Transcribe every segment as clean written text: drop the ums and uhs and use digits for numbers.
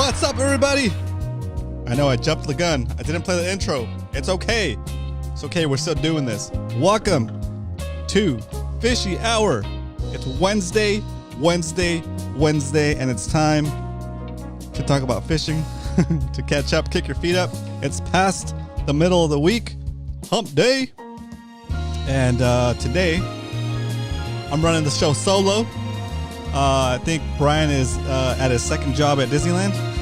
What's up, everybody? I know I jumped the gun. I didn't play the intro. It's okay. It's okay. We're still doing this. Welcome to Fishy Hour. It's Wednesday, and it's time to talk about fishing, to catch up, kick your feet up. It's past the middle of the week, hump day. And today, I'm running the show solo. I think Brian is at his second job at Disneyland.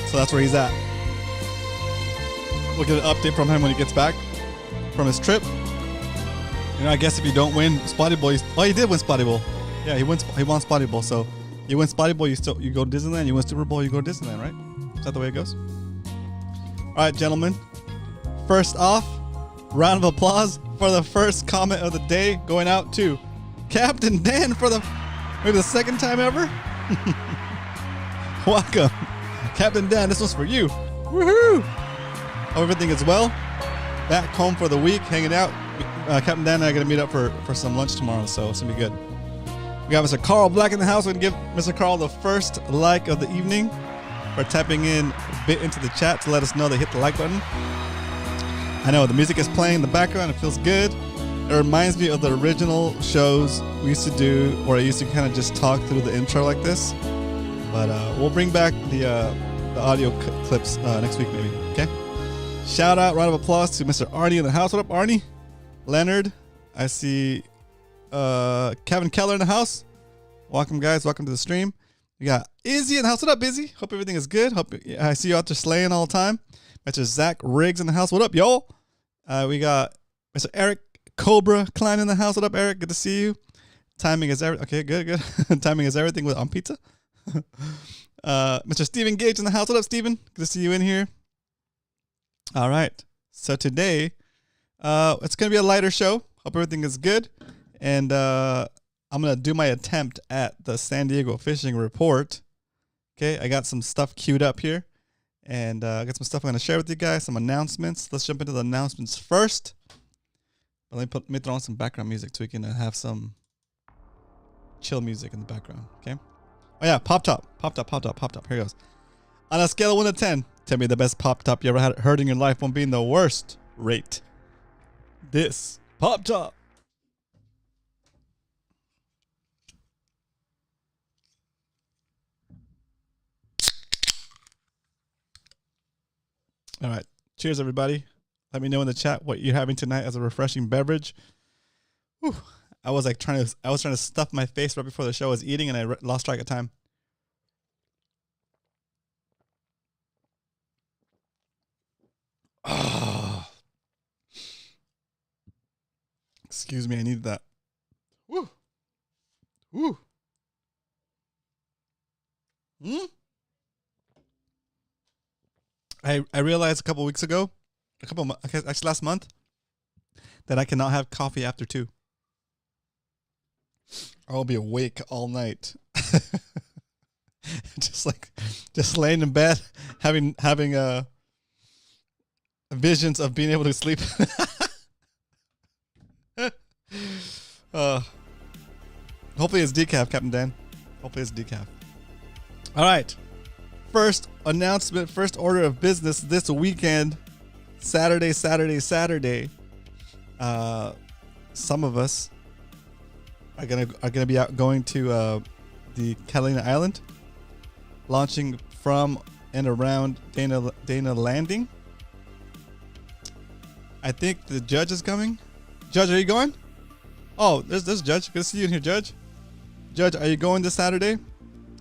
So that's where he's at. We'll get an update from him when he gets back from his trip. You know, I guess if you don't win Spotty Bowl, he did win Spotty Bowl. Yeah, he won Spotty Bowl. So you win Spotty Bowl, you go to Disneyland. You win Super Bowl, you go to Disneyland, right? Is that the way it goes? All right, gentlemen. First off, round of applause for the first comment of the day going out to Captain Dan for maybe the second time ever. Welcome, Captain Dan. This one's for you. Woohoo! Hope everything is well. Back home for the week, hanging out. Captain Dan and I are gonna meet up for some lunch tomorrow, so it's gonna be good. We got Mr. Carl Black in the house. We're gonna give Mr. Carl the first like of the evening for tapping in a bit into the chat to let us know they hit the like button. I know the music is playing in the background. It feels good. It reminds me of the original shows we used to do, where I used to kind of just talk through the intro like this. But we'll bring back the audio clips next week, maybe. Okay. Shout out, round of applause to Mr. Arnie in the house. What up, Arnie? Leonard. I see Kevin Keller in the house. Welcome, guys. Welcome to the stream. We got Izzy in the house. What up, Izzy? Hope everything is good. I see you out there slaying all the time. Mr. Zach Riggs in the house. What up, y'all? We got Mr. Eric Cobra Klein in the house. What up, Eric? Good to see you. Timing is everything. Okay, good. Timing is everything on pizza. Mr. Stephen Gage in the house. What up, Stephen? Good to see you in here. All right. So today, it's going to be a lighter show. Hope everything is good. And I'm going to do my attempt at the San Diego fishing report. Okay, I got some stuff queued up here. And I got some stuff I'm going to share with you guys, some announcements. Let's jump into the announcements first. Let me throw on some background music so we can have some chill music in the background, okay? Oh yeah, Pop Top. Here it goes. On a scale of 1 to 10, tell me the best Pop Top you ever heard in your life one being the worst. Rate this Pop Top. All right. Cheers, everybody. Let me know in the chat what you're having tonight as a refreshing beverage. Whew. I was trying to stuff my face right before the show. I was eating and I lost track of time. Oh. Excuse me, I needed that. Woo. Woo. I realized a couple weeks ago, actually last month, that I cannot have coffee after 2. I'll be awake all night. just laying in bed, having visions of being able to sleep. Hopefully it's decaf, Captain Dan. Hopefully it's decaf. All right. First announcement, first order of business this weekend, Saturday. Some of us are gonna be out going to the Catalina Island, launching from and around Dana Landing. I think the Judge is coming. Judge, are you going? Oh, there's Judge. Good to see you in here, Judge. Judge, are you going this Saturday?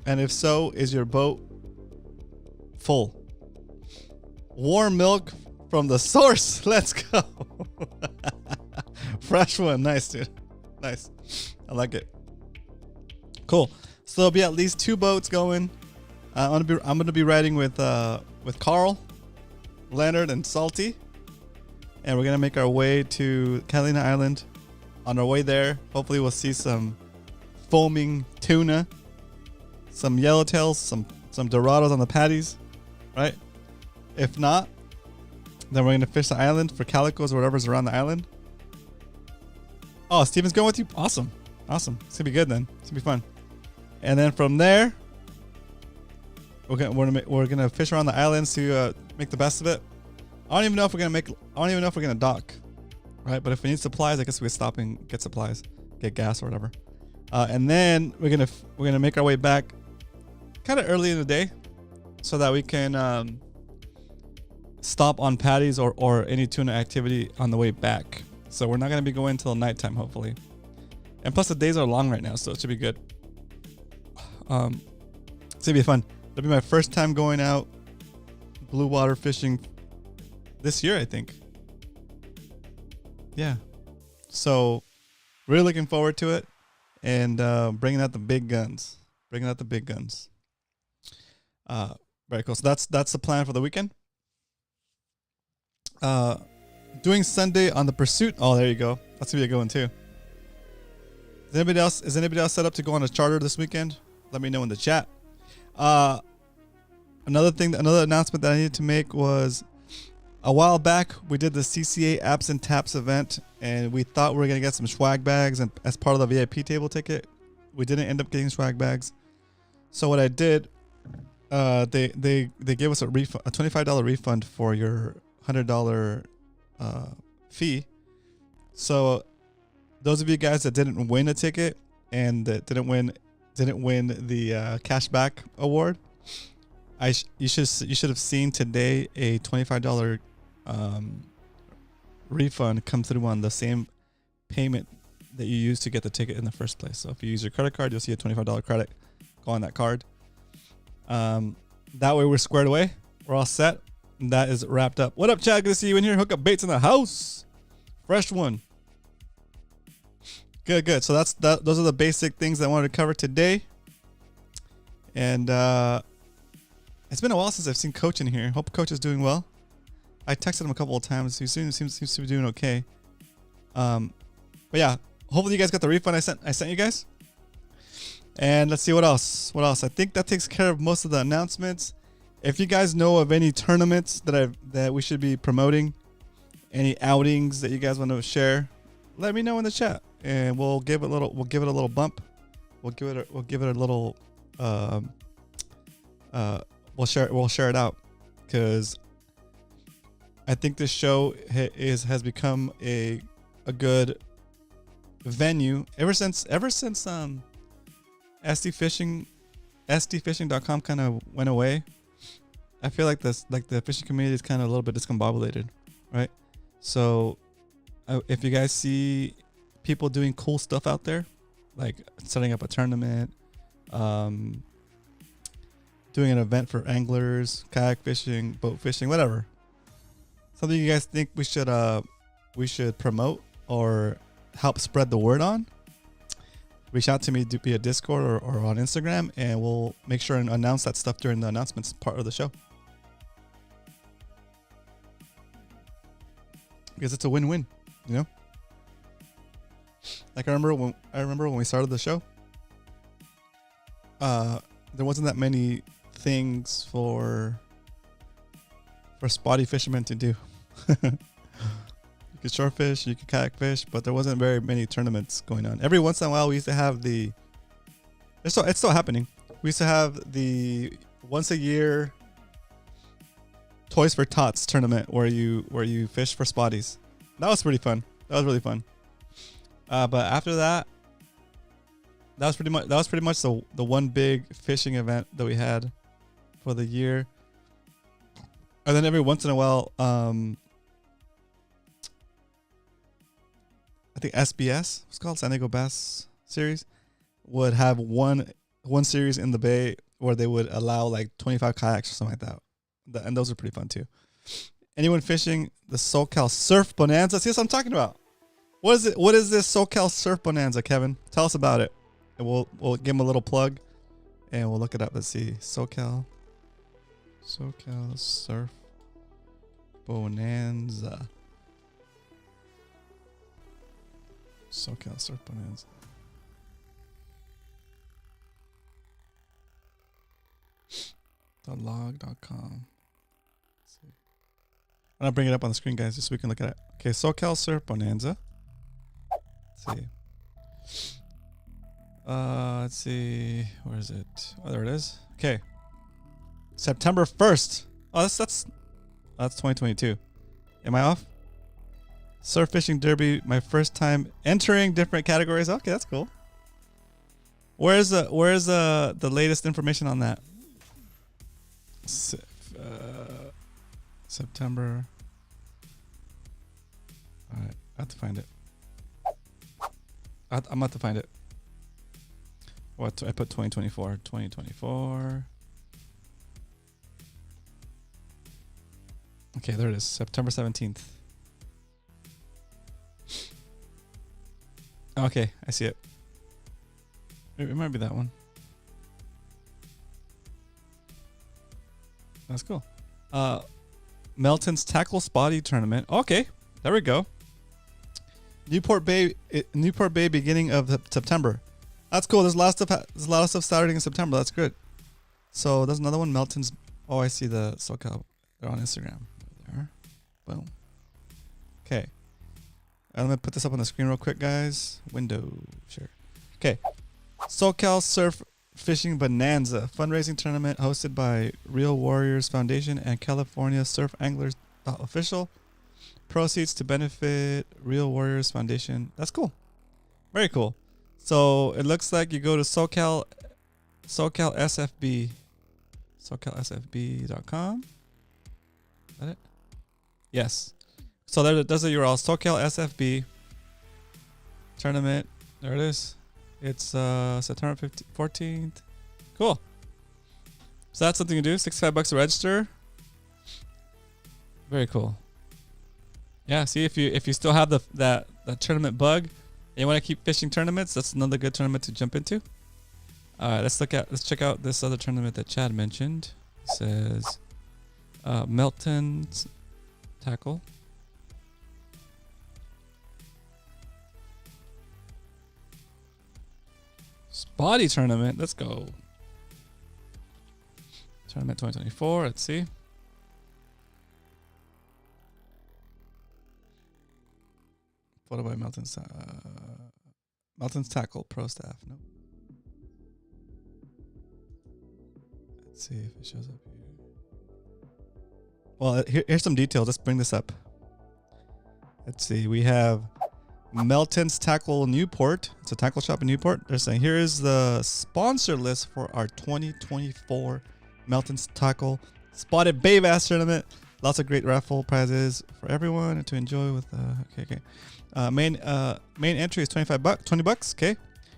And if so, is your boat full? Warm milk from the source. Let's go. Fresh one. Nice, dude. Nice. I like it. Cool. So there'll be at least 2 boats going. I'm gonna be riding with Carl, Leonard, and Salty, and we're gonna make our way to Catalina Island. On our way there, hopefully we'll see some foaming tuna, some yellowtails, some dorados on the patties, right? If not, then we're gonna fish the island for calicos or whatever's around the island. Oh, Steven's going with you? Awesome. It's gonna be good then. It's gonna be fun. And then from there, we're gonna fish around the islands to make the best of it. I don't even know if we're gonna dock, right? But if we need supplies, I guess we stop and get supplies, get gas or whatever. And then we're gonna make our way back kind of early in the day, so that we can stop on patties or any tuna activity on the way back. So we're not gonna be going until nighttime, hopefully. And plus the days are long right now, so it should be good. It's gonna be fun. It'll be my first time going out blue water fishing this year, I think. Yeah. So really looking forward to it, and bringing out the big guns. Very cool. So that's the plan for the weekend. Doing Sunday on the Pursuit. Oh, there you go. That's gonna be a good one too. Is anybody else set up to go on a charter this weekend? Let me know in the chat. Another announcement that I needed to make was, a while back we did the CCA Apps and Taps event, and we thought we were gonna get some swag bags and as part of the VIP table ticket. We didn't end up getting swag bags. So what I did, they gave us a refund, a $25 refund for your $100 fee. So those of you guys that didn't win a ticket and that didn't win the cashback award, you should have seen today a $25 refund come through on the same payment that you used to get the ticket in the first place. So if you use your credit card, you'll see a $25 credit go on that card. That way we're squared away. We're all set. And that is wrapped up. What up, Chad? Good to see you in here. Hook up baits in the house. Fresh one. Good. So those are the basic things that I wanted to cover today. And it's been a while since I've seen Coach in here. Hope Coach is doing well. I texted him a couple of times. He seems to be doing okay. But yeah, hopefully you guys got the refund I sent you guys. And let's see what else. I think that takes care of most of the announcements. If you guys know of any tournaments that we should be promoting, any outings that you guys want to share, let me know in the chat, and we'll give it a little bump. We'll give it a little we'll share it out, because I think this show has become a good venue ever since SDFishing.com kind of went away. I feel like the fishing community is kind of a little bit discombobulated, right? So if you guys see people doing cool stuff out there, like setting up a tournament, doing an event for anglers, kayak fishing, boat fishing, whatever, something you guys think we should promote or help spread the word on, reach out to me via Discord or on Instagram, and we'll make sure and announce that stuff during the announcements part of the show. Because it's a win-win, you know? Like I remember when we started the show, there wasn't that many things for spotty fishermen to do. You could shore fish, you could kayak fish, but there wasn't very many tournaments going on. Every once in a while, we used to have it's still happening. We used to have the once a year Toys for Tots tournament where you fish for spotties. That was pretty fun. That was really fun. But after that, that was pretty much the one big fishing event that we had for the year. And then every once in a while, I think SBS, it's called San Diego Bass Series, would have one series in the bay where they would allow like 25 kayaks or something like that. And those are pretty fun too. Anyone fishing the SoCal Surf Bonanza? See what I'm talking about. What is it? What is this SoCal Surf Bonanza, Kevin? Tell us about it. And we'll give him a little plug, and we'll look it up. Let's see. SoCal Surf Bonanza. SoCal Surf Bonanza. .log.com. Let's see. I'm gonna bring it up on the screen, guys, just so we can look at it. Okay, SoCal Surf Bonanza. Let's see. Let's see. Where is it? Oh, there it is. Okay. September 1st. Oh, that's 2022. Am I off? Surf Fishing Derby, my first time entering different categories. Okay, that's cool. Where's the latest information on that? September. All right, I have to find it. I'm about to find it. What I put 2024. 2024. Okay, there it is. September 17th. Okay, I see it. It might be that one. That's cool. Melton's Tackle Spotty Tournament. Okay, there we go. Newport Bay, beginning of September. That's cool. There's a lot of stuff starting in September. That's good. So there's another one. Melton's. Oh, I see the SoCal. They're on Instagram. There. Boom. Okay. Let me put this up on the screen real quick, guys. Window. Sure. Okay. SoCal Surf Fishing Bonanza fundraising tournament hosted by Real Warriors Foundation and California Surf Anglers official. Proceeds to benefit Real Warriors Foundation. That's cool. Very cool. So it looks like you go to SoCal SFB, SoCalSFB.com. Is that it? Yes. So there's a URL. SoCal SFB tournament. There it is. It's September 14th. Cool. So that's something to do. $65 to register. Very cool. Yeah. See, if you still have that tournament bug, and you want to keep fishing tournaments, that's another good tournament to jump into. All right, let's check out this other tournament that Chad mentioned. It says Melton's Tackle. Spotty Tournament. Let's go. Tournament 2024. Let's see. Photo by Melton's Tackle Pro Staff. No. Let's see if it shows up here. Well, here's some details. Let's bring this up. Let's see. We have Melton's Tackle Newport. It's a tackle shop in Newport. They're saying here is the sponsor list for our 2024 Melton's Tackle Spotted Bay Bass Tournament. Lots of great raffle prizes for everyone and to enjoy with. Main entry is $20. Okay,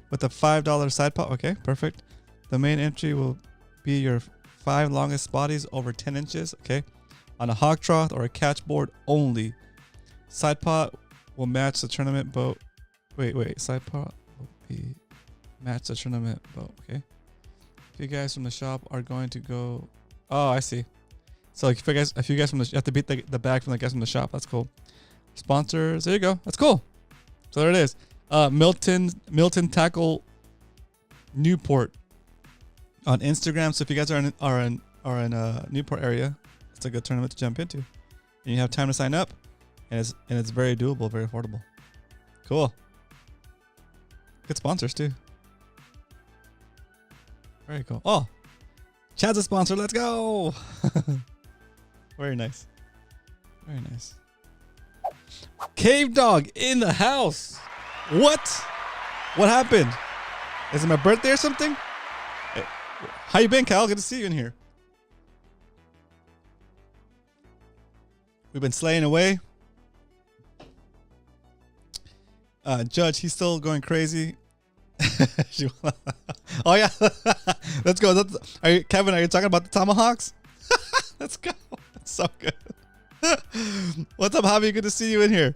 with a $5 side pot. Okay, perfect. The main entry will be your 5 longest spotties over 10 inches. Okay, on a hog trough or a catch board only. Side pot will match the tournament boat. Wait. Side pot will be match the tournament boat. Okay. If you guys from the shop are going to go, oh, I see. So like if you guys from the, you have to beat the bag from the guys from the shop. That's cool. Sponsors. There you go. That's cool. So there it is. Milton Tackle Newport on Instagram. So if you guys are in Newport area, it's a good tournament to jump into. And you have time to sign up. And it's very doable, very affordable. Cool. Good sponsors too. Very cool. Oh, Chad's a sponsor. Let's go. Very nice. Very nice. Cave Dog in the house. What? What happened? Is it my birthday or something? Hey, how you been, Kyle? Good to see you in here. We've been slaying away. Judge, he's still going crazy. Oh yeah, let's go. Kevin, are you talking about the tomahawks? Let's go. That's so good. What's up, Javi? Good to see you in here.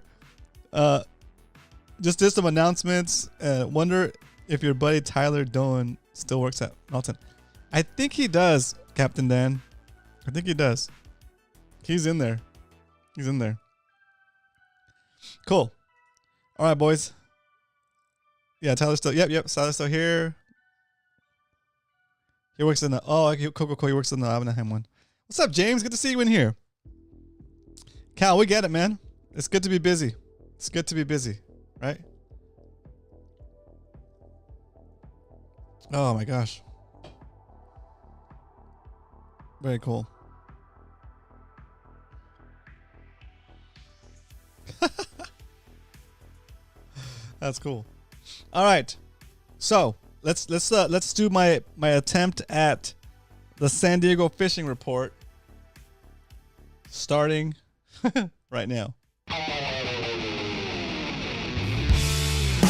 Just did some announcements. Wonder if your buddy Tyler Doan still works at Melton. I think he does, Captain Dan. I think he does. He's in there. He's in there. Cool. All right, boys. Yeah, Tyler's still. Yep. Tyler's still here. He works in the. Oh, cool. He works in the Avenham one. What's up, James? Good to see you in here. Cal, we get it, man. It's good to be busy. It's good to be busy, right? Oh my gosh. Very cool. That's cool. All right. So let's do my attempt at the San Diego fishing report starting right now.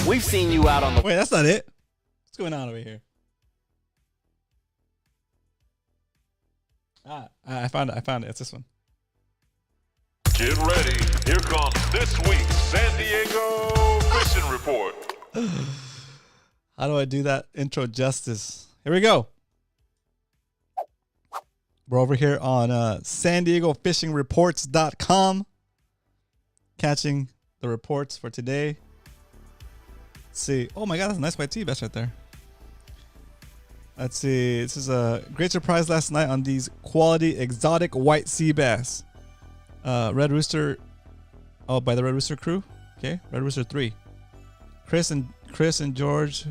We've seen you out on the... Wait, that's not it. What's going on over here? I found it. It's this one. Get ready. Here comes this week's San Diego fishing report. How do I do that intro justice? Here we go. We're over here on San Diego Fishing Reports.com, catching the reports for today. Let's see. Oh my God, that's a nice white sea bass right there. Let's see. This is a great surprise last night on these quality exotic white sea bass. Red Rooster. Oh, by the Red Rooster crew. Okay, Red Rooster 3. Chris and George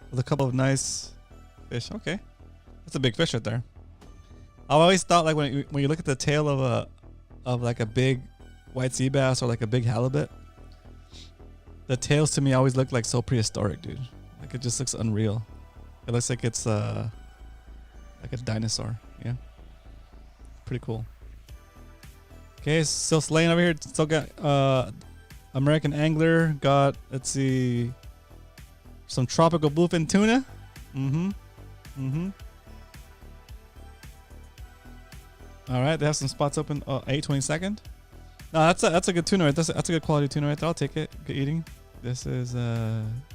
with a couple of nice fish. Okay, that's a big fish right there. I've always thought like when you look at the tail of like a big white sea bass or like a big halibut, the tails to me always look like so prehistoric, dude. Like it just looks unreal. It looks like it's like a dinosaur. Yeah, pretty cool. Okay, still slaying over here. Still got American Angler. Got, let's see, some tropical bluefin tuna. All right, they have some spots open. 8/22. No, that's a good tuna. Right? That's a good quality tuna right there. I'll take it. Good eating. This is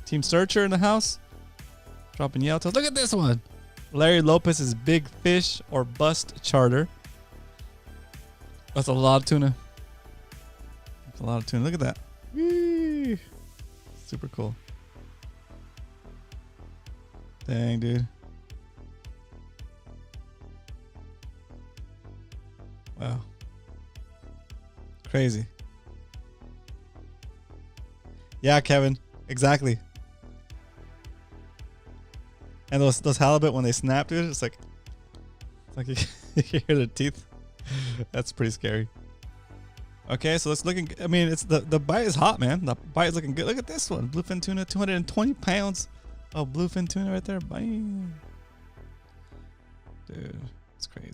Team Searcher in the house. Dropping yellow tails. Look at this one. Larry Lopez's Big Fish or Bust Charter. That's a lot of tuna. That's a lot of tuna. Look at that. Whee! Super cool. Dang, dude. Wow. Crazy. Yeah, Kevin. Exactly. And those halibut when they snap, dude, it's like you hear their teeth. That's pretty scary. Okay, so it's looking. I mean, it's the bite is hot, man. The bite is looking good. Look at this one, bluefin tuna, 220 pounds of bluefin tuna right there. Bang, dude, it's crazy.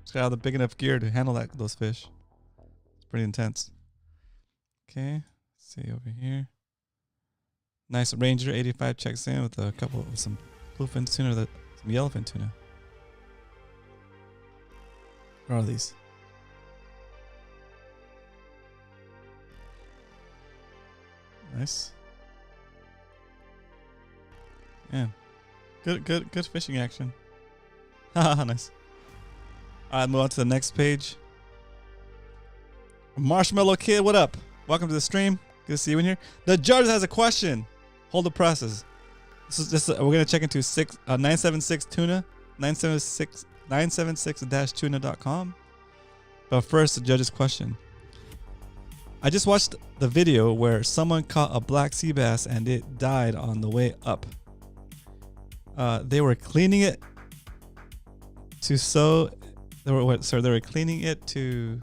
It's got the big enough gear to handle those fish. It's pretty intense. Okay, let's see over here. Nice Ranger 85 checks in with a couple of some bluefin tuna, some yellowfin tuna. Where are these? Nice. Yeah. Good fishing action. Haha, nice. Alright, move on to the next page. Marshmallow Kid, what up? Welcome to the stream. Good to see you in here. The judge has a question. Hold the presses. We're gonna check into 976 tuna, 976-tuna.com. But first, the judge's question. I just watched the video where someone caught a black sea bass and it died on the way up. They were cleaning it to sew. They were cleaning it to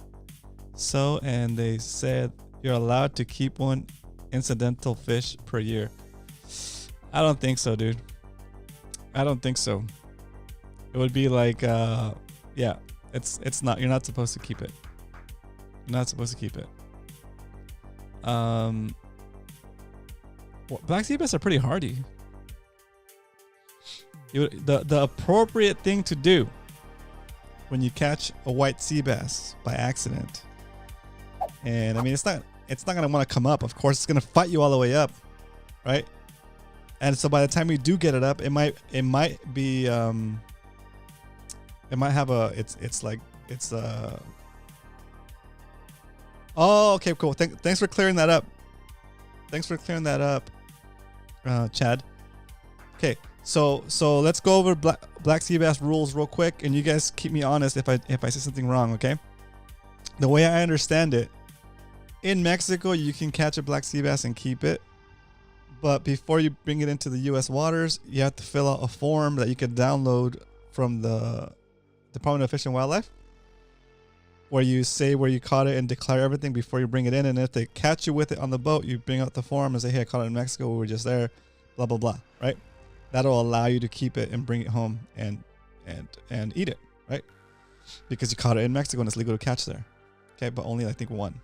sew, and they said you're allowed to keep one incidental fish per year. I don't think so, dude. I don't think so. It would be like, yeah, it's not. You're not supposed to keep it. You're not supposed to keep it. Well, black sea bass are pretty hardy. The appropriate thing to do when you catch a white sea bass by accident, and I mean it's not gonna want to come up. Of course, it's gonna fight you all the way up, right? And so by the time you do get it up, it might be it might have a oh, okay, cool. Thanks for clearing that up. Chad. Okay, so let's go over black sea bass rules real quick, and you guys keep me honest if I say something wrong, okay? The way I understand it, in Mexico you can catch a black sea bass and keep it, but before you bring it into the U.S. waters, you have to fill out a form that you can download from the Department of Fish and Wildlife, where you say where you caught it and declare everything before you bring it in. And if they catch you with it on the boat, you bring out the form and say, hey, I caught it in Mexico. We were just there, blah, blah, blah, right? That'll allow you to keep it and bring it home and eat it, right? Because you caught it in Mexico and it's legal to catch there. Okay, but only I think one.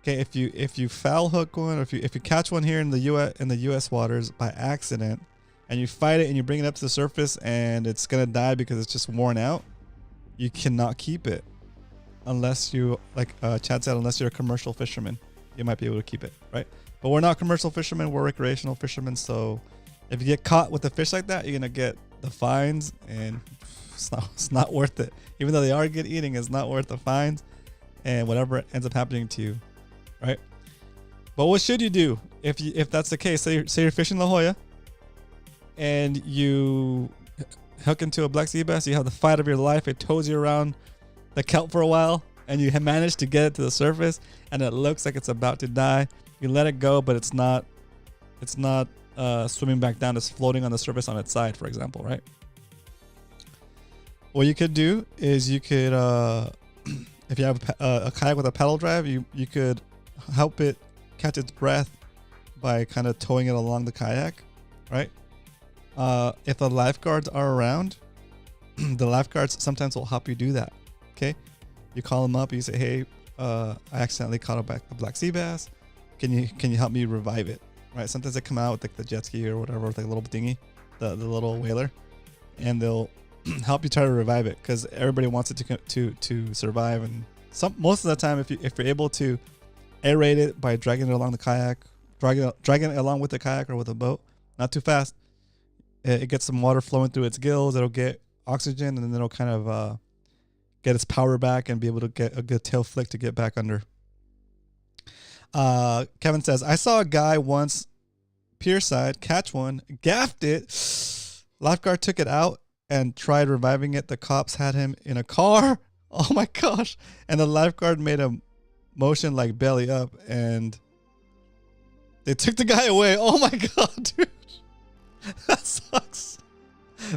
Okay, if you foul hook one, or if you catch one here in the US waters by accident, and you fight it and you bring it up to the surface and it's gonna die because it's just worn out, you cannot keep it unless you, like Chad said, unless you're a commercial fisherman, you might be able to keep it, right? But we're not commercial fishermen, we're recreational fishermen. So if you get caught with a fish like that, you're gonna get the fines, and it's not worth it. Even though they are good eating, it's not worth the fines and whatever ends up happening to you, right? But what should you do if that's the case? Say you're fishing La Jolla and you hook into a black sea bass, you have the fight of your life, it tows you around the kelp for a while, and you have managed to get it to the surface, and it looks like it's about to die. You let it go, but it's not swimming back down. It's floating on the surface on its side, for example, right? What you could do is you could, if you have a kayak with a paddle drive, you could help it catch its breath by kind of towing it along the kayak, right? If the lifeguards are around, the lifeguards sometimes will help you do that. Okay, you call them up. You say, "Hey, I accidentally caught a black sea bass. Can you help me revive it?" Right? Sometimes they come out with like the jet ski or whatever, with like a little dinghy, the little whaler, and they'll help you try to revive it, because everybody wants it to survive. And most of the time, if you're able to aerate it by dragging it along the kayak, dragging it along with the kayak or with a boat, not too fast, it gets some water flowing through its gills. It'll get oxygen, and then it'll kind of get its power back and be able to get a good tail flick to get back under. Kevin says, I saw a guy once pier side catch one, gaffed it, lifeguard took it out and tried reviving it. The cops had him in a car. Oh my gosh. And the lifeguard made a motion like belly up, and they took the guy away. Oh my god, dude. That sucks.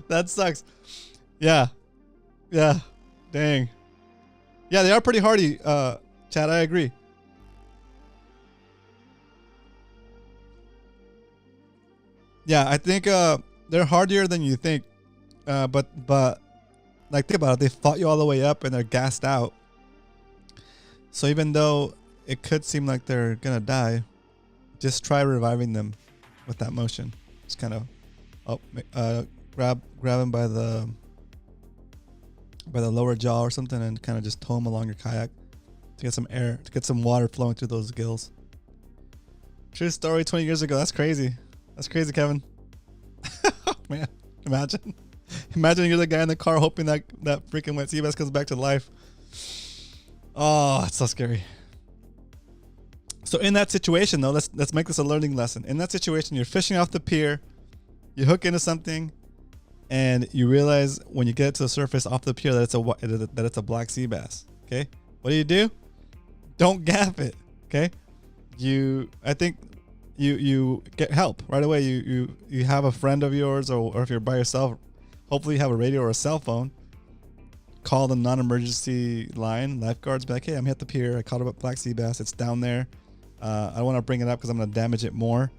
That sucks. Yeah. Dang. Yeah, they are pretty hardy, Chad. I agree. Yeah, I think they're hardier than you think. But like, think about it. They fought you all the way up and they're gassed out. So even though it could seem like they're gonna die, just try reviving them with that motion. Just kind of grab them by the lower jaw or something, and kind of just tow them along your kayak to get some air, to get some water flowing through those gills. True story, 20 years ago. That's crazy. That's crazy, Kevin. Man, imagine you're the guy in the car hoping that freaking wet sea bass comes back to life. Oh, it's so scary. So in that situation, though, let's make this a learning lesson. In that situation, you're fishing off the pier, you hook into something, and you realize when you get to the surface off the pier that it's a black sea bass. Okay, what do? Don't gaff it. Okay, I think you get help right away. You have a friend of yours, or if you're by yourself, hopefully you have a radio or a cell phone. Call the non-emergency line, lifeguards. Be like, hey, I'm at the pier. I caught a black sea bass. It's down there. I don't want to bring it up because I'm going to damage it more,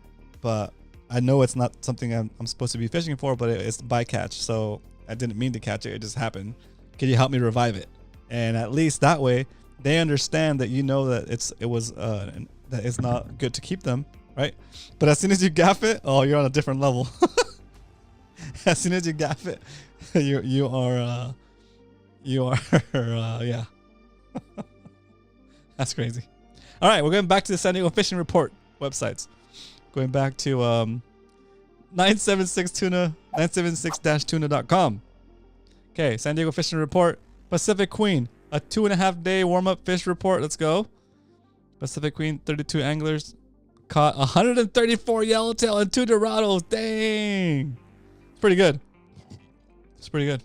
but I know it's not something I'm supposed to be fishing for, but it's bycatch. So I didn't mean to catch it. It just happened. Can you help me revive it? And at least that way they understand that you know that that it's not good to keep them, right? But as soon as you gaff it, oh, you're on a different level. As soon as you gaff it, you are yeah. That's crazy. All right, we're going back to the San Diego Fishing Report websites. Going back to 976tuna, 976-tuna.com. Okay, San Diego Fishing Report. Pacific Queen, a 2.5-day warm-up fish report. Let's go. Pacific Queen, 32 anglers caught 134 yellowtail and 2 dorados. Dang. It's pretty good. It's pretty good.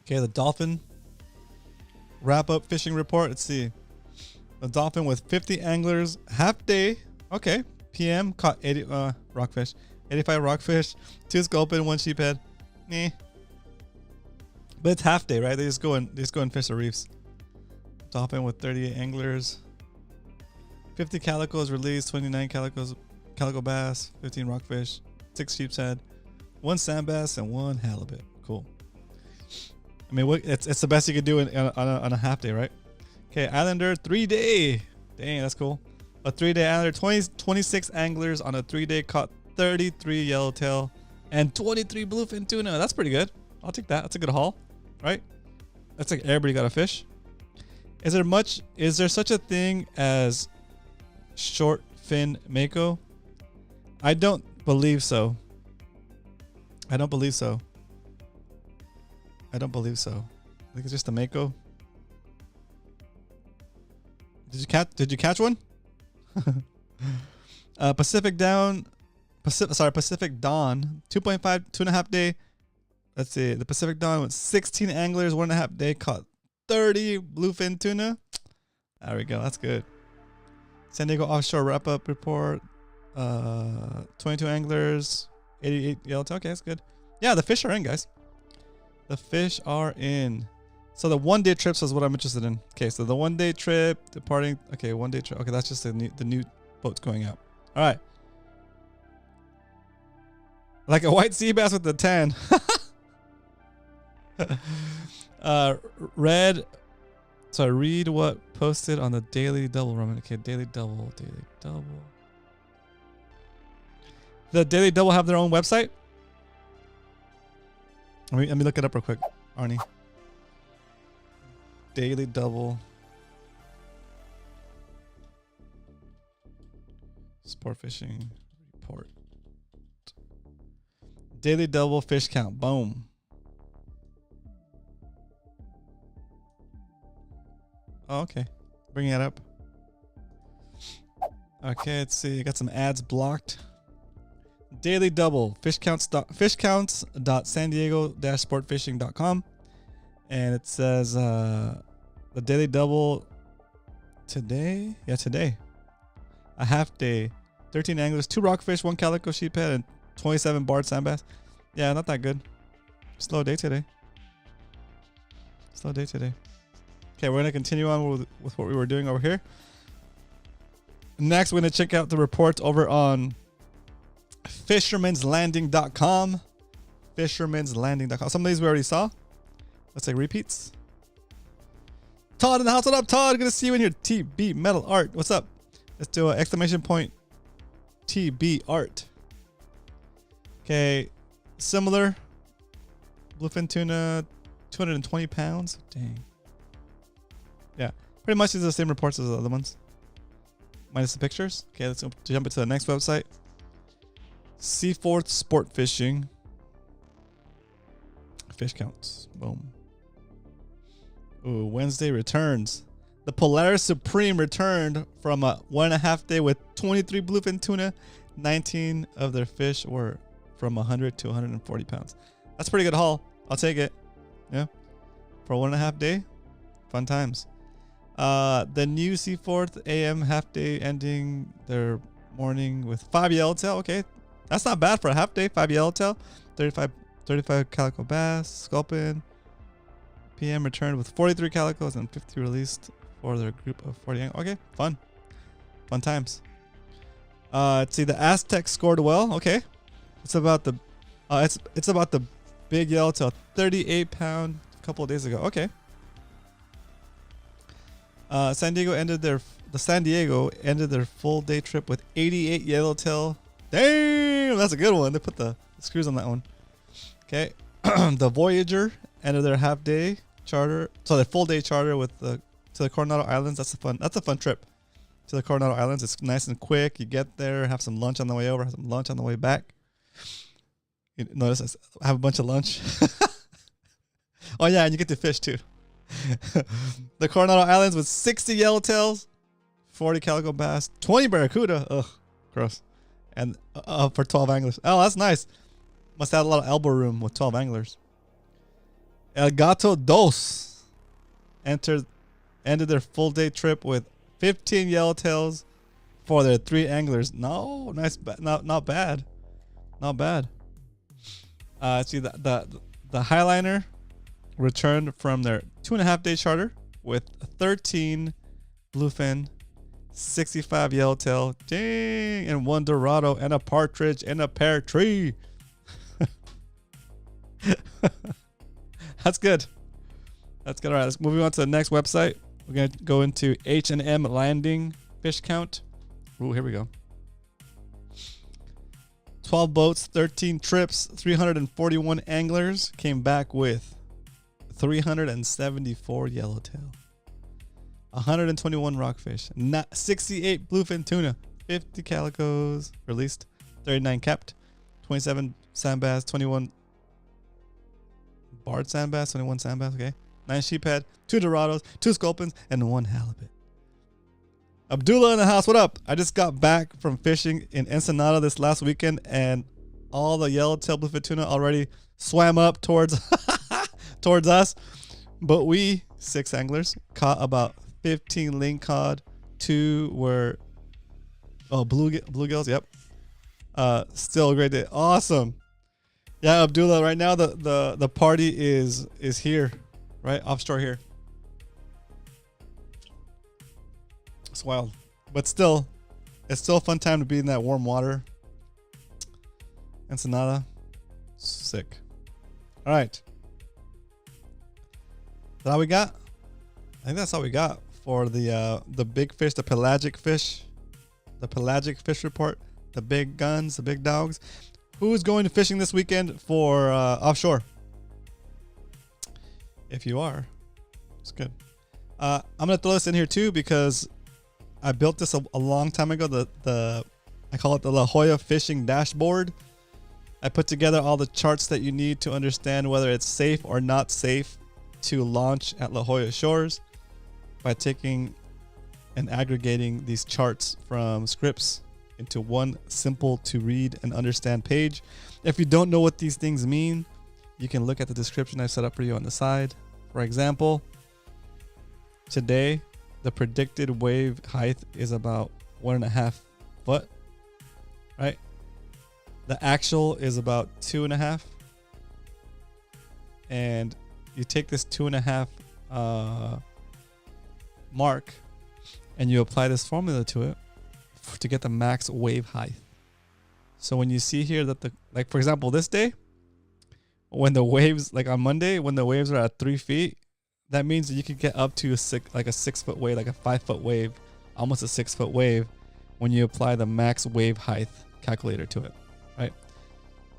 Okay, the dolphin wrap-up fishing report. Let's see. The dolphin with 50 anglers, half day. Okay, PM caught 80 rockfish, 85 rockfish, 2 sculpin, 1 sheephead. Eh. But it's half day, right? They just go and fish the reefs. Dolphin with 38 anglers. 50 calicos released, 29 calico bass, 15 rockfish, 6 sheep's head, 1 sand bass, and 1 halibut. Cool. I mean, it's the best you could do on a half day, right? Okay, Islander 3-day. Dang, that's cool. A 3-day Islander, 26 anglers on a 3-day caught 33 yellowtail and 23 bluefin tuna. That's pretty good. I'll take that. That's a good haul, right? That's like everybody got a fish. Is there such a thing as short fin mako? I don't believe so. I don't believe so. I think it's just a mako. Did you catch one? Pacific Dawn, 2.5, 2.5 day. Let's see. The Pacific Dawn with 16 anglers, 1.5 day, caught 30 bluefin tuna. There we go. That's good. San Diego offshore wrap up report. 22 anglers, 88 yellowtail. Okay, that's good. Yeah, the fish are in, guys. The fish are in. So the 1-day trips is what I'm interested in. Okay, so the 1-day trip departing. Okay, 1-day trip. Okay, that's just the new boats going out. All right. Like a white sea bass with the tan. Read what posted on the Daily Double Ramen. Okay, Daily Double. The Daily Double have their own website? Let me look it up real quick, Arnie. Daily Double. Sport fishing report. Daily Double fish count. Boom. Oh, okay. Bringing it up. Okay, let's see. I got some ads blocked. Daily Double. Fishcounts.sandiego-sportfishing.com. And it says the Daily Double today. Yeah, today. A half day. 13 anglers, 2 rockfish, 1 calico sheephead, and 27 barred sand bass. Yeah, not that good. Slow day today. Okay, we're going to continue on with what we were doing over here. Next, we're going to check out the reports over on fishermanslanding.com. Fishermanslanding.com. Some of these we already saw. Let's say repeats. Todd in the house. What up, Todd? Good to see you in here. TB Metal Art. What's up? Let's do an exclamation point TB Art. Okay. Similar. Bluefin tuna, 220 pounds. Dang. Yeah. Pretty much these are the same reports as the other ones. Minus the pictures. Okay, let's jump into the next website. Seaforth Sport Fishing. Fish counts. Boom. Ooh, Wednesday returns. The Polaris Supreme returned from a 1.5 day with 23 bluefin tuna. 19 of their fish were from 100 to 140 pounds. That's a pretty good haul. I'll take it. Yeah. For a 1.5 day. Fun times. The new Seaforth AM half day ending their morning with 5 yellowtail. Okay. That's not bad for a half day. 5 yellowtail. 35 calico bass. Sculpin. PM returned with 43 calicos and 50 released for their group of 40. Okay. Fun times. Let's see. The Aztec scored well. Okay. It's about the big yellowtail, 38 pound a couple of days ago. Okay. San Diego ended their full day trip with 88 yellowtail. Damn, that's a good one. They put the screws on that one. Okay. The Voyager ended their half day charter. So the full day charter to the Coronado Islands. That's a fun trip to the Coronado Islands. It's nice and quick. You get there, have some lunch on the way over, have some lunch on the way back. You notice I have a bunch of lunch. Oh yeah, and you get to fish too. The Coronado Islands with 60 yellowtails, 40 calico bass, 20 barracuda. Ugh, gross. And for 12 anglers. Oh, that's nice. Must have a lot of elbow room with 12 anglers. El Gato Dos ended their full day trip with 15 yellowtails for their 3 anglers. No, nice, not bad. Not bad. See the Highliner returned from their 2.5-day charter with 13 bluefin, 65 yellowtail, dang, and 1 dorado and a partridge and a pear tree. That's good. That's good. All right, let's move on to the next website. We're gonna go into H&M Landing fish count. Ooh, here we go. 12 boats, 13 trips, 341 anglers came back with 374 yellowtail, 121 rockfish, 68 bluefin tuna, 50 calicos released, 39 kept, 27 sand bass, 21 barred sand bass, 21 sand bass, okay, 9 sheephead, 2 dorados, 2 sculpins, and 1 halibut. Abdullah in the house, what up? I just got back from fishing in Ensenada this last weekend, and all the yellowtail bluefin tuna already swam up towards towards us. But we 6 anglers caught about 15 lingcod. 2 were bluegills. Yep. Still a great day. Awesome. Yeah, Abdullah. Right now the party is here, right offshore here. It's wild, but still, it's still a fun time to be in that warm water. Ensenada, sick. All right, is that all we got? I think that's all we got for the big fish, the pelagic fish report, the big guns, the big dogs. Who's going to fishing this weekend for offshore? If you are, it's good. I'm gonna throw this in here too because I built this a long time ago. I call it the La Jolla fishing dashboard. I put together all the charts that you need to understand whether it's safe or not safe to launch at La Jolla shores by taking and aggregating these charts from scripts into one simple to read and understand page. If you don't know what these things mean, you can look at the description I set up for you on the side. For example, today the predicted wave height is about 1.5 foot, right? The actual is about 2.5, and you take this 2.5 mark and you apply this formula to it to get the max wave height. So when you see here that like for example this day, when the waves, like on Monday, when the waves are at 3 feet, that means that you could get up to a 6 foot wave, like a 5 foot wave, almost a 6 foot wave, when you apply the max wave height calculator to it, right?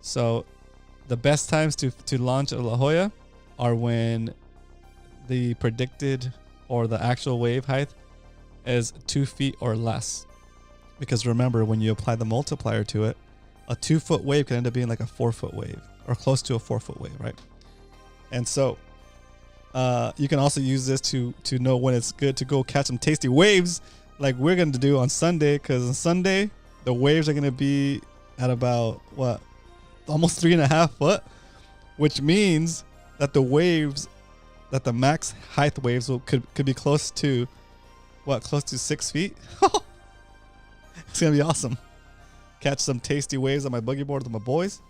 So the best times to launch at La Jolla are when the predicted or the actual wave height is 2 feet or less. Because remember, when you apply the multiplier to it, a 2 foot wave can end up being like a 4 foot wave or close to a 4 foot wave, right? And so you can also use this to know when it's good to go catch some tasty waves like we're going to do on Sunday, because on Sunday the waves are going to be at about what, almost 3.5 foot, which means that the waves, that the max height waves could be close to what, close to 6 feet. It's going to be awesome. Catch some tasty waves on my boogie board with my boys.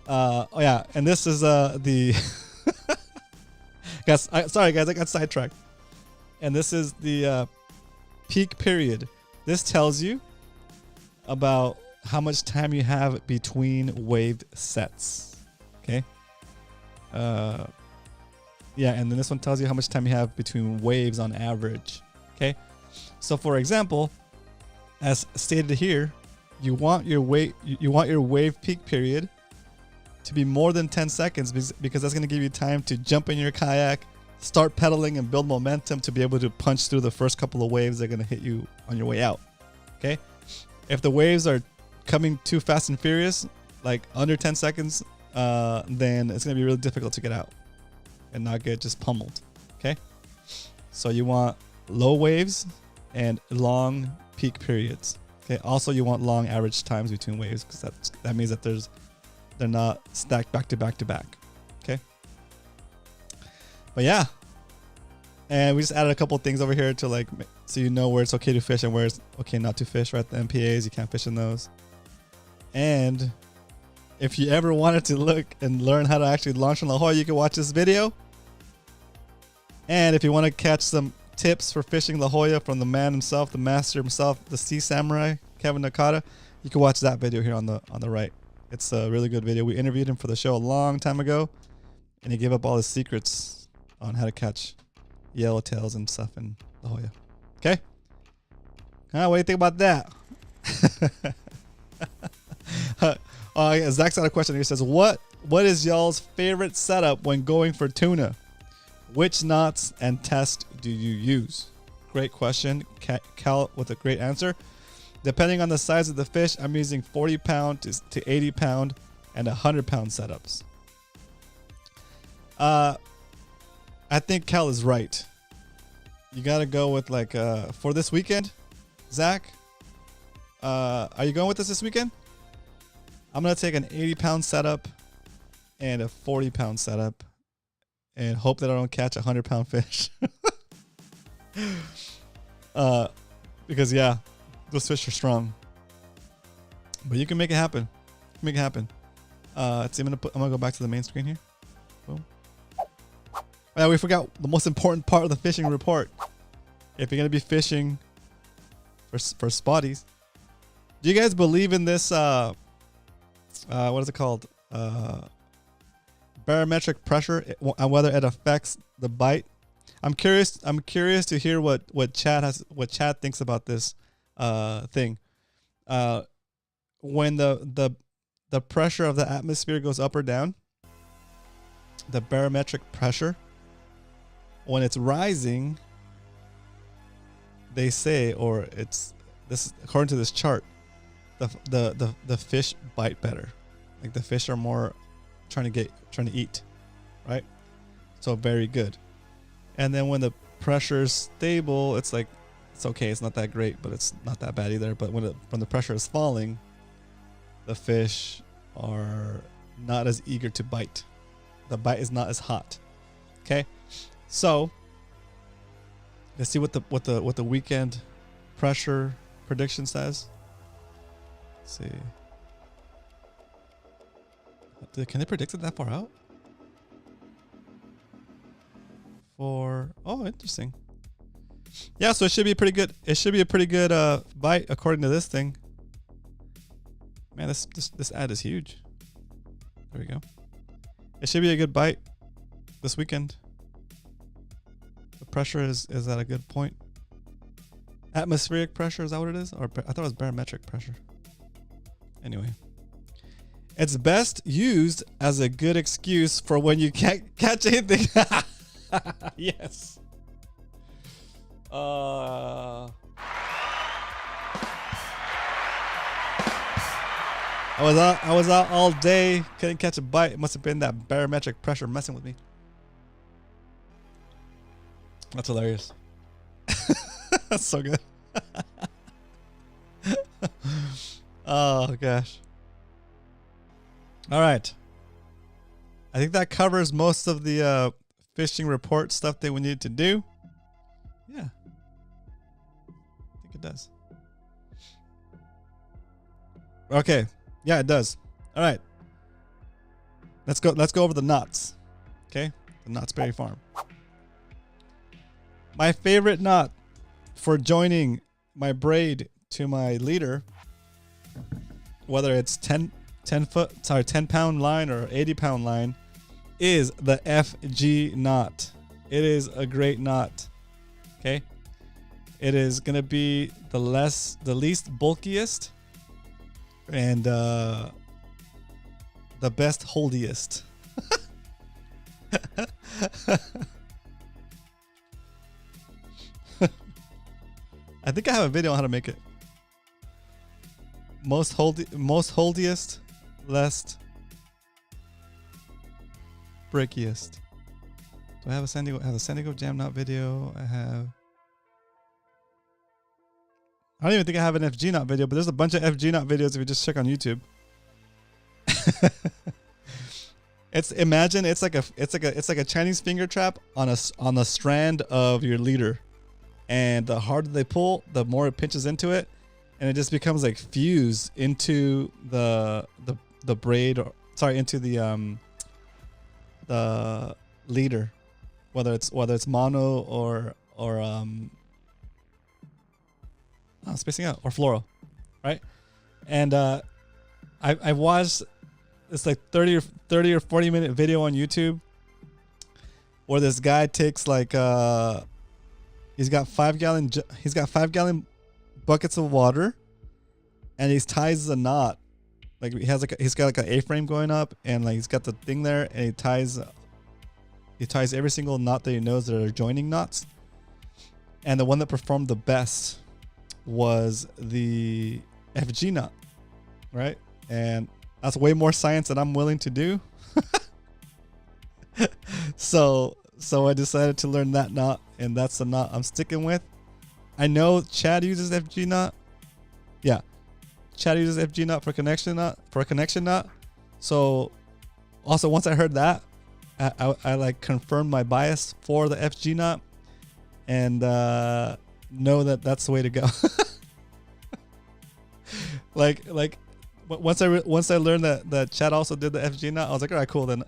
Oh yeah, and this is the sorry guys, I got sidetracked. And this is the peak period. This tells you about how much time you have between wave sets. Okay. Yeah, and then this one tells you how much time you have between waves on average. Okay. So for example, as stated here, you want your wave peak period to be more than 10 seconds because that's going to give you time to jump in your kayak, start pedaling, and build momentum to be able to punch through the first couple of waves that are going to hit you on your way out. Okay? If the waves are coming too fast and furious, like under 10 seconds, then it's going to be really difficult to get out and not get just pummeled. Okay? So you want low waves and long peak periods. Okay? Also, you want long average times between waves because that means that they're not stacked back to back to back. Okay. But yeah. And we just added a couple of things over here to like, so you know where it's okay to fish and where it's okay not to fish, right? The MPAs, you can't fish in those. And if you ever wanted to look and learn how to actually launch on La Jolla, you can watch this video. And if you want to catch some tips for fishing La Jolla from the man himself, the master himself, the sea samurai, Kevin Nakata, you can watch that video here on the right. It's a really good video. We interviewed him for the show a long time ago, and he gave up all his secrets on how to catch yellowtails and stuff in La Jolla. Okay? What do you think about that? Zach's got a question. He says, what is y'all's favorite setup when going for tuna? Which knots and test do you use? Great question. Cal with a great answer. Depending on the size of the fish, I'm using 40 pound to 80 pound and 100 pound setups. I think Cal is right. You got to go with like, for this weekend, Zach, are you going with us this weekend? I'm going to take an 80 pound setup and a 40 pound setup and hope that I don't catch a 100 pound fish. Because yeah, those fish are strong, but you can make it happen. Make it happen. Let's see, I'm gonna go back to the main screen here. Boom. We forgot the most important part of the fishing report. If you're gonna be fishing for spotties, do you guys believe in this? What is it called? Barometric pressure, and whether it affects the bite. I'm curious to hear what Chad thinks about this thing. When the pressure of the atmosphere goes up or down, the barometric pressure, when it's rising, they say, or it's this according to this chart, the fish bite better. Like the fish are more trying to eat, right? So very good. And then when the pressure is stable, it's like it's okay. It's not that great, but it's not that bad either. But when the pressure is falling, the fish are not as eager to bite. The bite is not as hot. Okay, so let's see what the weekend pressure prediction says. Let's see. Can they predict it that far out? Oh, interesting. Yeah, so it should be pretty good. It should be a pretty good bite according to this thing. Man, this ad is huge. There we go. It should be a good bite this weekend. The pressure is at a good point. Atmospheric pressure, is that what it is? Or I thought it was barometric pressure. Anyway. It's best used as a good excuse for when you can't catch anything. Yes. I was out all day, couldn't catch a bite. It must have been that barometric pressure messing with me. That's hilarious. That's so good. Oh gosh. All right. I think that covers most of the fishing report stuff that we need to do. Yeah. I think it does. Okay. Yeah, it does. All right. Let's go over the knots. Okay? The Knott's Berry Farm. My favorite knot for joining my braid to my leader, whether it's 10 pound line or 80 pound line, is the FG knot. It is a great knot. Okay, it is gonna be the least bulkiest and the best holdiest. I think I have a video on how to make it. Most holdiest, less breakiest. Do I have a San Diego Jam Knot video? I don't even think I have an FG Knot video, but there's a bunch of FG Knot videos if you just check on YouTube. It's like a Chinese finger trap on a strand of your leader, and the harder they pull, the more it pinches into it, and it just becomes like fused into the the braid, or sorry, into the leader, whether it's mono or spacing out or floral, right? And I watched this like 30 or 40 minute video on YouTube where this guy takes like he's got 5 gallon buckets of water, and he ties a knot. Like he's got like an A-frame going up, and like he's got the thing there, and he ties every single knot that he knows that are joining knots. And the one that performed the best was the FG knot, right? And that's way more science than I'm willing to do. So I decided to learn that knot, and that's the knot I'm sticking with. I know Chad uses FG knot. Yeah, Chad uses FG knot for a connection knot. So also once I heard that, I like confirmed my bias for the FG knot, and know that that's the way to go. like once I learned that Chad also did the FG knot, I was like, all right, cool. Then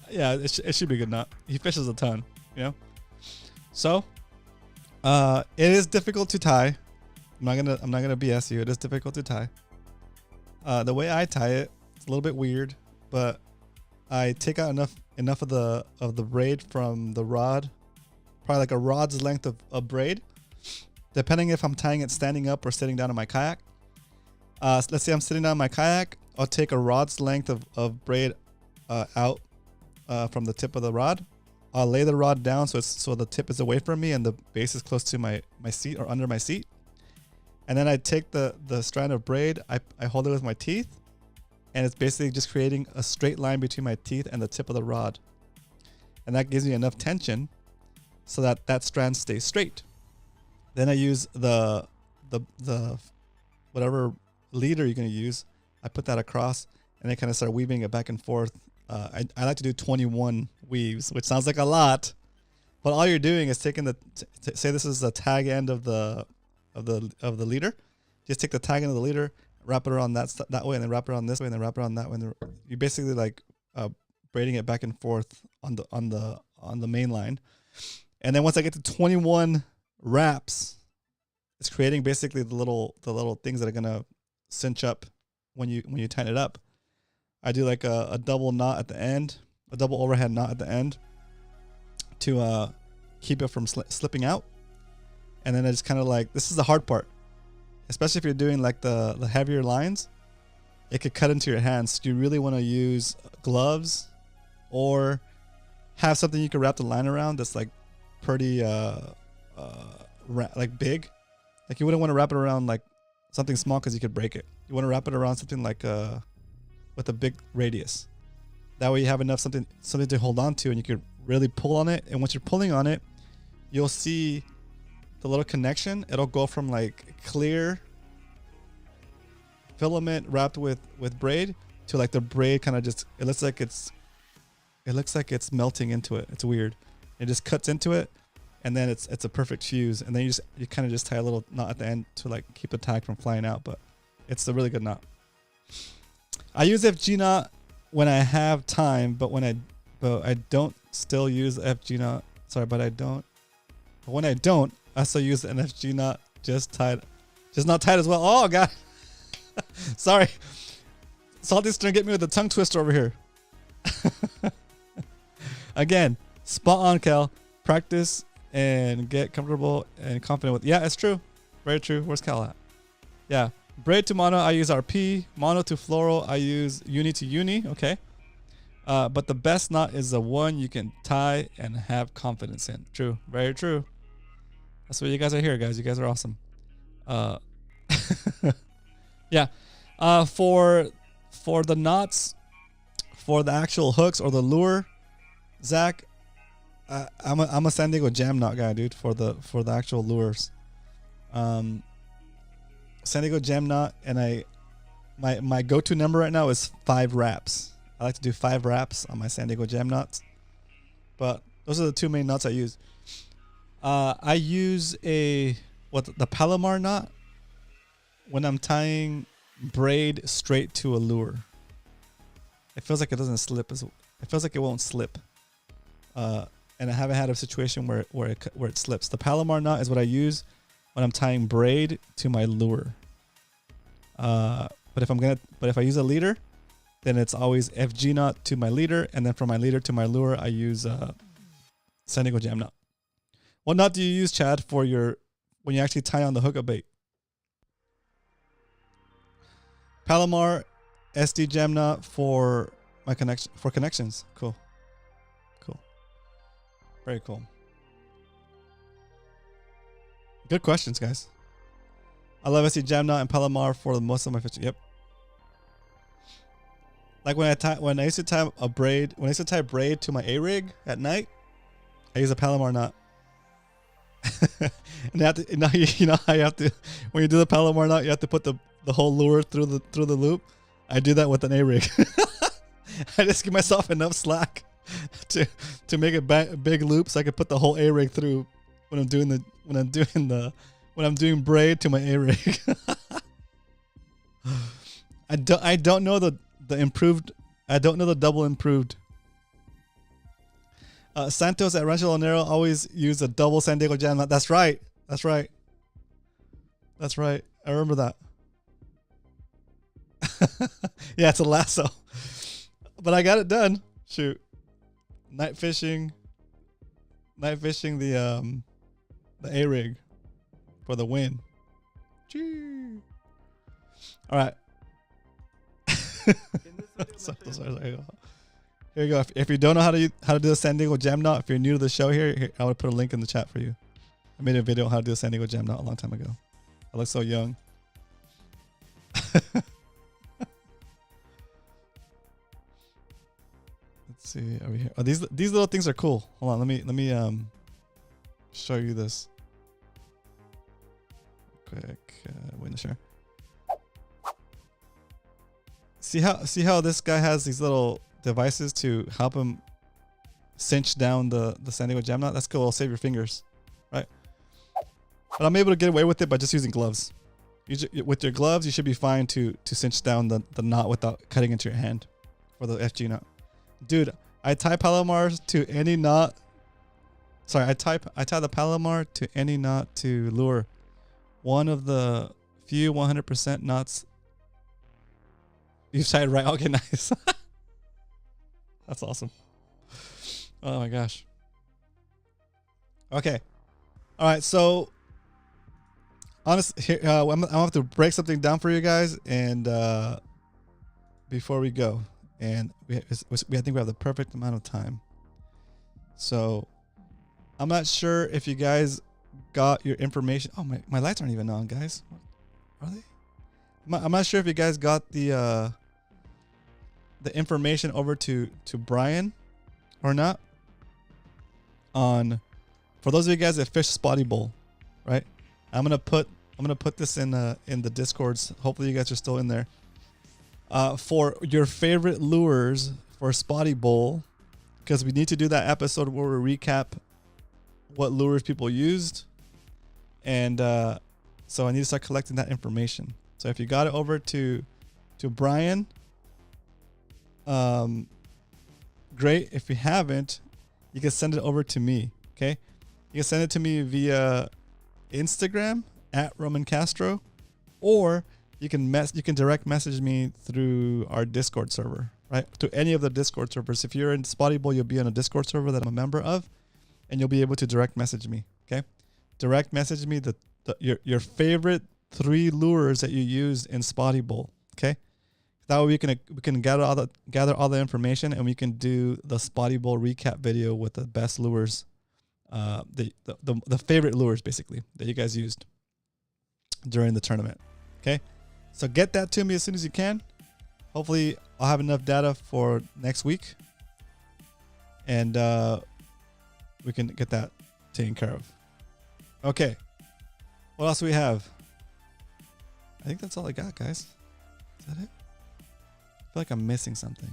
yeah, it should be a good knot. He fishes a ton, you know. So it is difficult to tie. I'm not gonna BS you. It is difficult to tie. The way I tie it, it's a little bit weird, but I take out enough of the braid from the rod, probably like a rod's length of braid, depending if I'm tying it standing up or sitting down in my kayak. Let's say I'm sitting down in my kayak, I'll take a rod's length of braid out from the tip of the rod. I'll lay the rod down so the tip is away from me and the base is close to my seat or under my seat. And then I take the strand of braid, I hold it with my teeth, and it's basically just creating a straight line between my teeth and the tip of the rod. And that gives me enough tension so that strand stays straight. Then I use the whatever leader you're going to use, I put that across, and I kind of start weaving it back and forth. I like to do 21 weaves, which sounds like a lot, but all you're doing is taking say this is the tag end of the leader. Just take the tag end of the leader, wrap it around that way, and then wrap it around this way, and then wrap it around that way. And you basically like braiding it back and forth on the main line. And then once I get to 21 wraps, it's creating basically the little things that are gonna cinch up when you tighten it up. I do like a double knot at the end, a double overhead knot at the end to keep it from slipping out. And then I just kind of like, this is the hard part, especially if you're doing like the heavier lines, it could cut into your hands. Do you really want to use gloves or have something you can wrap the line around that's like pretty like big? Like you wouldn't want to wrap it around like something small because you could break it. You want to wrap it around something like with a big radius. That way you have enough something to hold on to, and you could really pull on it. And once you're pulling on it, you'll see the little connection. It'll go from like clear filament wrapped with braid to like the braid kind of just, it looks like it's melting into it. It's weird. It just cuts into it, and then it's a perfect fuse. And then you kind of just tie a little knot at the end to like keep the tag from flying out. But it's a really good knot. I use FG knot when I have time, but I don't still use FG knot. Sorry, but I don't. But when I don't, I still use an FG knot, just not tied as well. Oh god, sorry. Salty's gonna get me with the tongue twister over here. Again, spot on, Cal. Practice and get comfortable and confident with. Yeah, it's true. Very true. Where's Cal at? Yeah. Braid to mono, I use RP. Mono to floral, I use uni to uni. Okay. But the best knot is the one you can tie and have confidence in. True. Very true. That's what you guys are here, guys. You guys are awesome. Yeah. For the knots, for the actual hooks or the lure, Zach, I'm a San Diego Jam knot guy, dude. For the actual lures, San Diego Jam knot, and my go-to number right now is 5 wraps. I like to do 5 wraps on my San Diego Jam knots, but those are the 2 main knots I use. I use the Palomar knot when I'm tying braid straight to a lure. it feels like it doesn't slip. It feels like it won't slip. And I haven't had a situation where it slips. The Palomar knot is what I use when I'm tying braid to my lure. But if I use a leader, then it's always FG knot to my leader, and then from my leader to my lure, I use San Diego jam knot. What knot do you use, Chad, for when you actually tie on the hookup bait? Palomar SD jam knot for my connections. Cool. Very cool. Good questions, guys. I love SD jam knot and Palomar for most of my fishing. Yep. Like when I used to tie braid to my A-rig at night, I use a Palomar knot. And you know how you have to, when you do the Palomar knot, you have to put the whole lure through the loop. I do that with an A-rig. I just give myself enough slack to make a big loop so I can put the whole A-rig through when I'm doing braid to my A-rig. I don't know the improved. I don't know the double improved. Santos at Rancho Lonero always use a double San Diego jam knot. That's right. I remember that. Yeah, it's a lasso. But I got it done. Shoot. Night fishing the A-rig for the win. Gee. All right. Sorry. Here you go. If you don't know how to do a San Diego jam knot, if you're new to the show here, I would put a link in the chat for you. I made a video on how to do a San Diego jam knot a long time ago. I look so young. Let's see over here. Oh, these little things are cool. Hold on, let me show you this. Quick, wait to share. See how this guy has these little devices to help him cinch down the San Diego jam knot? That's cool. It'll save your fingers, right? But I'm able to get away with it by just using gloves. With your gloves, you should be fine to cinch down the knot without cutting into your hand for the FG knot. Dude, I tie Palomars to any knot. Sorry, I tie the Palomar to any knot to lure. One of the few 100% knots you've tied right. Okay, nice. That's awesome. Oh my gosh. Okay. All right. So, honestly, here I'm gonna have to break something down for you guys, and before we go, and I think we have the perfect amount of time. So, I'm not sure if you guys got your information. Oh, my lights aren't even on, guys. Are they? I'm not sure if you guys got the information over to Brian or not. For those of you guys that fish Spotty Bowl, right? I'm gonna put this in the Discords. Hopefully you guys are still in there. For your favorite lures for Spotty Bowl, because we need to do that episode where we recap what lures people used, and so I need to start collecting that information. So if you got it over to Brian, great. If you haven't, you can send it over to me. Okay, you can send it to me via Instagram at Roman Castro, or you can direct message me through our Discord server, right? To any of the Discord servers. If you're in Spotty Bowl, you'll be on a Discord server that I'm a member of, and you'll be able to direct message me. Okay, direct message me your favorite 3 lures that you used in Spotty Bowl. Okay, that way we can gather all the information, and we can do the Spotty Bowl recap video with the best lures, the favorite lures basically that you guys used during the tournament. Okay, so get that to me as soon as you can. Hopefully I'll have enough data for next week, and we can get that taken care of. Okay, what else do we have? I think that's all I got, guys. Is that it? I feel like I'm missing something.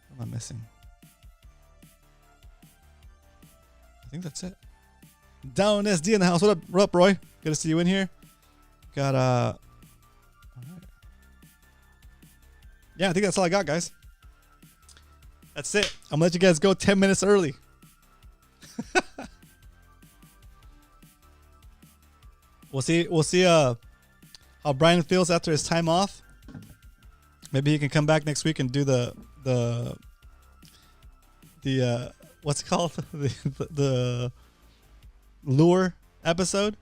What am I missing? I think that's it. Down SD in the house. What up, Roy? Good to see you in here. Got all right. Yeah, I think that's all I got, guys. That's it. I'm gonna let you guys go 10 minutes early. We'll see how Brian feels after his time off. Maybe he can come back next week and do the what's it called? the lure episode.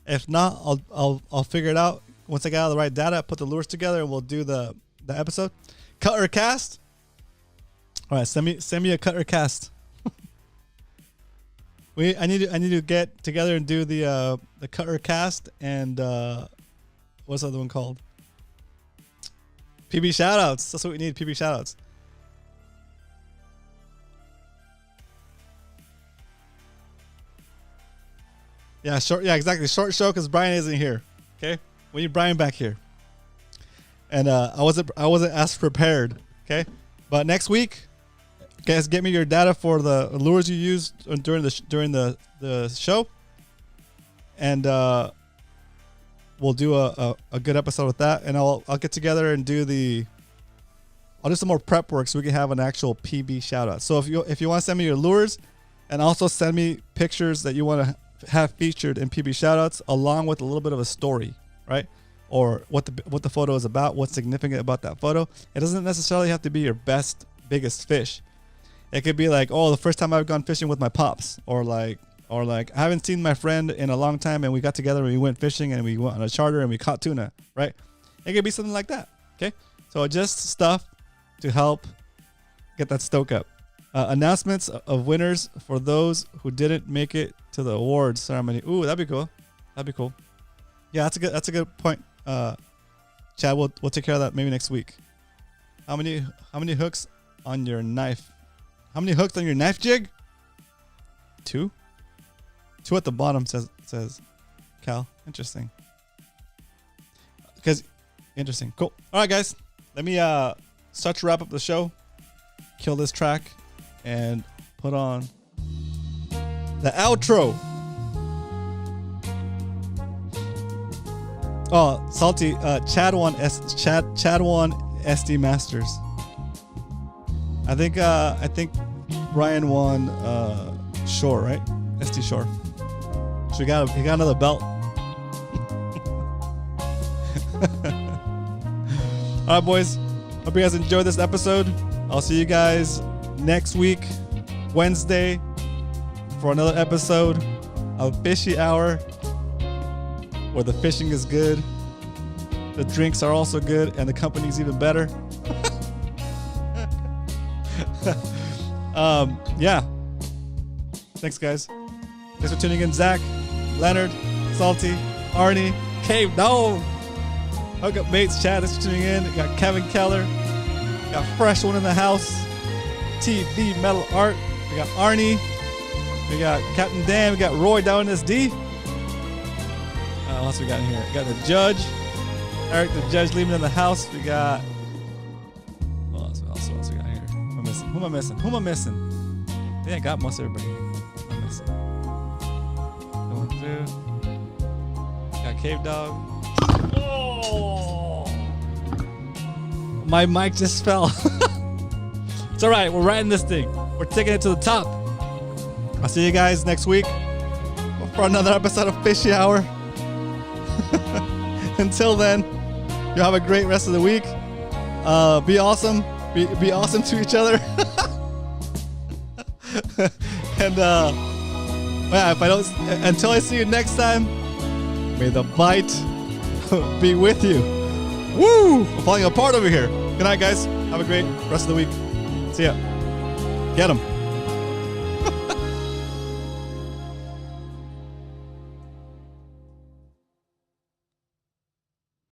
If not, I'll figure it out. Once I get all the right data, put the lures together and we'll do the episode. Cut or cast? All right, send me a cut or cast. I need to get together and do the cut or cast and what's the other one called? PB shoutouts. That's what we need. PB shoutouts. Yeah, short. Yeah, exactly. Short show because Brian isn't here. Okay, we need Brian back here. And I wasn't as prepared. Okay, but next week, guys, get me your data for the lures you used during the show, and we'll do a good episode with that. And I'll get together and I'll do some more prep work so we can have an actual PB shout out. So if you want to send me your lures, and also send me pictures that you want to have featured in PB shoutouts, along with a little bit of a story, right? Or what the photo is about, what's significant about that photo. It doesn't necessarily have to be your biggest fish. It could be like, oh, the first time I've gone fishing with my pops, or like I haven't seen my friend in a long time, and we got together and we went fishing and we went on a charter and we caught tuna, right? It could be something like that. Okay, so just stuff to help get that stoke up. Announcements of winners for those who didn't make it to the awards ceremony. Ooh, that'd be cool. That'd be cool. Yeah, that's a good point. Chad, we'll take care of that maybe next week. How many hooks on your knife? How many hooks on your knife jig? 2? 2 at the bottom says Cal. Interesting. Interesting. Cool. All right, guys. Let me start to wrap up the show. Kill this track and put on the outro. Oh, salty. Chad won SD Masters. I think Ryan won Shore, right? SD Shore. So he got another belt. All right, boys. Hope you guys enjoyed this episode. I'll see you guys next week, Wednesday, for another episode of Fishy Hour, where the fishing is good, the drinks are also good, and the company's even better. Yeah. Thanks, guys. Thanks for tuning in, Zach, Leonard, Salty, Arnie, Cave Dog, Hook Up Mates, Chad. Thanks for tuning in. We got Kevin Keller. We got Fresh One in the house. TV Metal Art. We got Arnie. We got Captain Dan. We got Roy down in this D. What else we got in here? We got the Judge. Eric the Judge leaving in the house. We got... What else we got here? Who am I missing? I think I got most everybody. Who am I missing? Going through. Got Cave Dog. Oh! My mic just fell. It's all right. We're riding this thing. We're taking it to the top. I'll see you guys next week for another episode of Fishy Hour. Until then, you have a great rest of the week. Be awesome. Be awesome to each other. And yeah, until I see you next time, may the bite be with you. Woo! I'm falling apart over here. Good night, guys. Have a great rest of the week. See ya. Get 'em.